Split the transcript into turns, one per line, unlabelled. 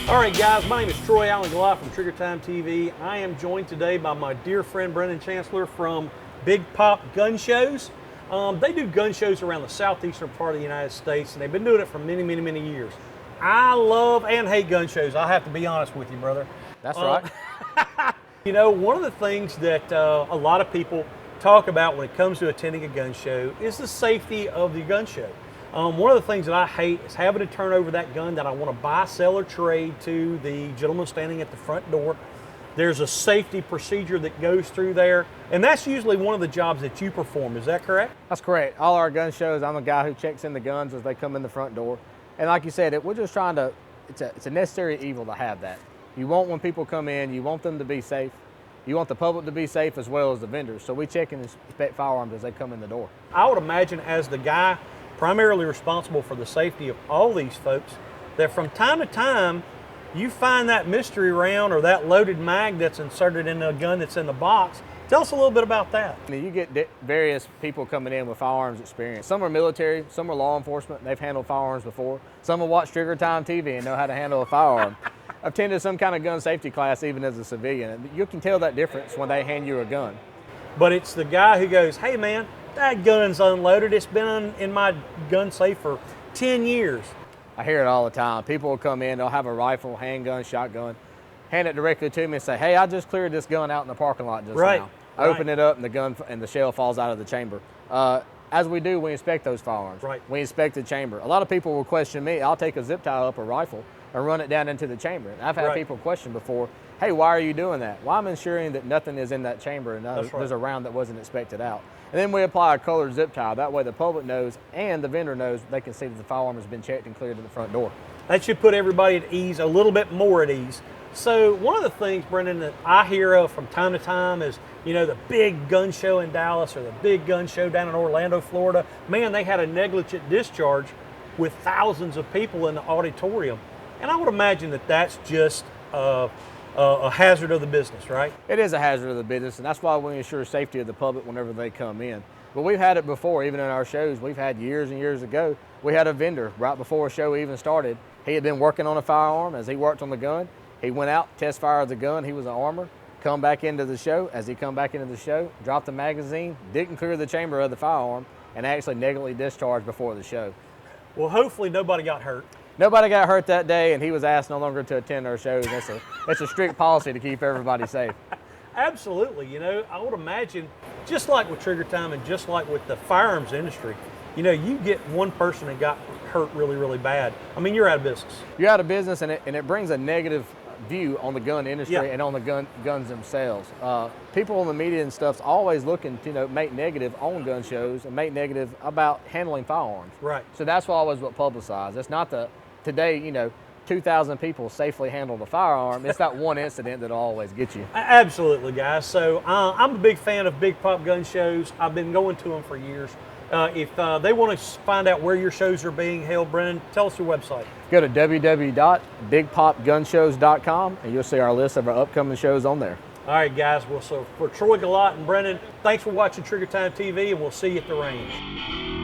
All right, guys, my name is Troy Allen Goliath from Trigger Time TV. I am joined today by my dear friend Brendan Chancellor from Big Pop Gun Shows. They do gun shows around the southeastern part of the United States, and they've been doing it for many, many, many years. I love and hate gun shows. I have to be honest with you, brother.
That's right.
You know, one of the things that a lot of people talk about when it comes to attending a gun show is the safety of the gun show. One of the things that I hate is having to turn over that gun that I want to buy, sell, or trade to the gentleman standing at the front door. There's a safety procedure that goes through there, and that's usually one of the jobs that you perform. Is that correct?
That's correct. All our gun shows, I'm a guy who checks in the guns as they come in the front door. And like you said, we're just trying to, it's a necessary evil to have that. You want, when people come in, you want them to be safe. You want the public to be safe as well as the vendors. So we check and inspect firearms as they come in the door.
I would imagine, as the guy primarily responsible for the safety of all these folks, that from time to time you find that mystery round or that loaded mag that's inserted in a gun that's in the box. Tell us a little bit about that.
You get various people coming in with firearms experience. Some are military, some are law enforcement, they've handled firearms before. Some will watch Trigger Time TV and know how to handle a firearm. I've attended some kind of gun safety class even as a civilian, and you can tell that difference when they hand you a gun.
But it's the guy who goes, hey man, that gun's unloaded. It's been in my gun safe for 10 years.
I hear it all the time. People will come in, they'll have a rifle, handgun, shotgun, hand it directly to me and say, hey, I just cleared this gun out in the parking lot just now. I open it up and the gun and the shell falls out of the chamber. As we do, we inspect those firearms.
Right.
We inspect the chamber. A lot of people will question me. I'll take a zip tie up a rifle and run it down into the chamber. And I've had people question before, hey, why are you doing that? Well, I'm ensuring that nothing is in that chamber and there's a round that wasn't expected out. And then we apply a colored zip tie. That way the public knows and the vendor knows they can see that the firearm has been checked and cleared to the front door.
That should put everybody at ease, a little bit more at ease. So one of the things, Brendan, that I hear of from time to time is, you know, the big gun show in Dallas or the big gun show down in Orlando, Florida. Man, they had a negligent discharge with thousands of people in the auditorium. And I would imagine that that's just a hazard of the business, right?
It is a hazard of the business, and that's why we ensure safety of the public whenever they come in. But we've had it before, even in our shows. We've had years and years ago, we had a vendor right before a show even started. He had been working on a firearm. As he worked on the gun, he went out, test fired the gun. He was an armor, come back into the show. As he come back into the show, dropped the magazine, didn't clear the chamber of the firearm, and actually negligently discharged before the show.
Well, hopefully nobody got hurt.
Nobody got hurt that day, and he was asked no longer to attend our shows. It's a strict policy to keep everybody safe.
Absolutely. You know, I would imagine, just like with Trigger Time and just like with the firearms industry, you know, you get one person that got hurt really, really bad. I mean, you're out of business.
You're out of business, and it brings a negative view on the gun industry and on the guns themselves. People in the media and stuff's always looking to, you know, make negative on gun shows and make negative about handling firearms.
Right.
So that's always what publicized. It's not today, you know, 2,000 people safely handled a firearm. It's that one incident that'll always get you.
Absolutely, guys. So I'm a big fan of Big Pop Gun Shows. I've been going to them for years. If they want to find out where your shows are being held, Brendan, tell us your website.
Go to www.bigpopgunshows.com and you'll see our list of our upcoming shows on there.
All right, guys. Well, so for Troy Goliath and Brendan, thanks for watching Trigger Time TV, and we'll see you at the range.